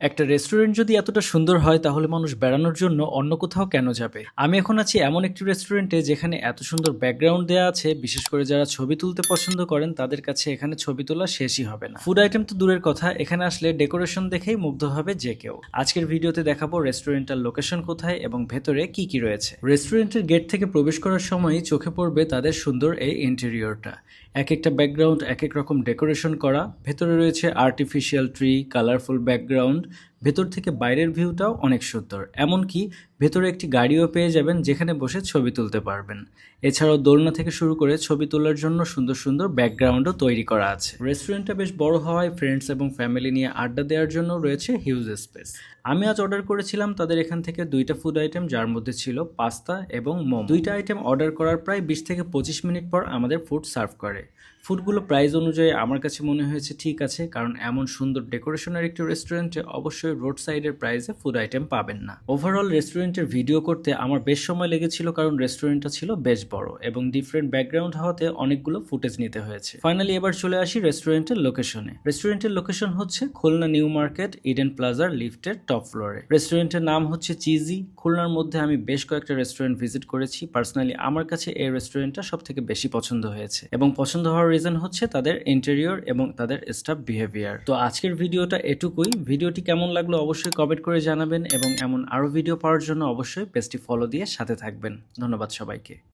একটা রেস্টুরেন্ট যদি এতটা সুন্দর হয় তাহলে মানুষ বেড়ানোর জন্য অন্য কোথাও কেন যাবে? আমি এখন আছি এমন একটি রেস্টুরেন্টে যেখানে এত সুন্দর ব্যাকগ্রাউন্ড দেওয়া আছে, বিশেষ করে যারা ছবি তুলতে পছন্দ করেন তাদের কাছে এখানে ছবি তোলা শেষই হবে না। ফুড আইটেম তো দূরের কথা, এখানে আসলে ডেকোরেশন দেখেই মুগ্ধ হবে যে কেউ। আজকের ভিডিওতে দেখাবো রেস্টুরেন্টের লোকেশন কোথায় এবং ভেতরে কি কি রয়েছে। রেস্টুরেন্টের গেট থেকে প্রবেশ করার সময়ই চোখে পড়বে তাদের সুন্দর এই ইন্টেরিয়রটা। এক একটা ব্যাকগ্রাউন্ড এক এক রকম ডেকোরেশন করা, ভেতরে রয়েছে আর্টিফিশিয়াল ট্রি, কালারফুল ব্যাকগ্রাউন্ড। ভেতর থেকে বাইরের ভিউটাও অনেক সুন্দর, এমনকি ভেতরে একটি গাড়িও পেয়ে যাবেন যেখানে বসে ছবি তুলতে পারবেন। এছাড়াও দোলনা থেকে শুরু করে ছবি তোলার জন্য সুন্দর সুন্দর ব্যাকগ্রাউন্ডও তৈরি করা আছে। রেস্টুরেন্টটা বেশ বড় হওয়ায় ফ্রেন্ডস এবং ফ্যামিলি নিয়ে আড্ডা দেওয়ার জন্য রয়েছে হিউজ স্পেস। আমি আজ অর্ডার করেছিলাম তাদের এখান থেকে দুইটা ফুড আইটেম, যার মধ্যে ছিল পাস্তা এবং মোমো। দুইটা আইটেম অর্ডার করার প্রায় 20 থেকে 25 মিনিট পর আমাদের ফুড সার্ভ করে। ফুডগুলো প্রাইস অনুযায়ী আমার কাছে মনে হয়েছে ঠিক আছে, কারণ এমন সুন্দর ডেকোরেশনের একটি রেস্টুরেন্টে অবশ্যই রোড সাইডের প্রাইসে ফুড আইটেম পাবেন না। ওভারঅল রেস্টুরেন্টের ভিডিও করতে আমার বেশ সময় লেগেছিল, কারণ রেস্টুরেন্টটা ছিল বেশ বড় এবং ডিফারেন্ট ব্যাকগ্রাউন্ড হওয়াতে অনেকগুলো ফুটেজ নিতে হয়েছে। ফাইনালি এবার চলে আসি রেস্টুরেন্টের লোকেশনে। রেস্টুরেন্টের লোকেশন হচ্ছে খুলনা নিউ মার্কেট ইডেন প্লাজার লিফটের টপ ফ্লোরে। রেস্টুরেন্টের নাম হচ্ছে চিজি। খুলনার মধ্যে আমি বেশ কয়েকটা রেস্টুরেন্ট ভিজিট করেছি, পার্সোনালি আমার কাছে এই রেস্টুরেন্টটা সব থেকে বেশি পছন্দ হয়েছে এবং পছন্দ হওয়ার রিজন হচ্ছে তাদের ইন্টেরিয়র এবং তাদের স্টাফ বিহেভিয়ার। তো আজকের ভিডিওটা এটুকুই। ভিডিওটি কেমন লাগলো অবশ্যই কমেন্ট করে জানাবেন এবং এমন আরো ভিডিও পাওয়ার জন্য অবশ্যই পেজটি ফলো দিয়ে সাথে থাকবেন। ধন্যবাদ সবাইকে।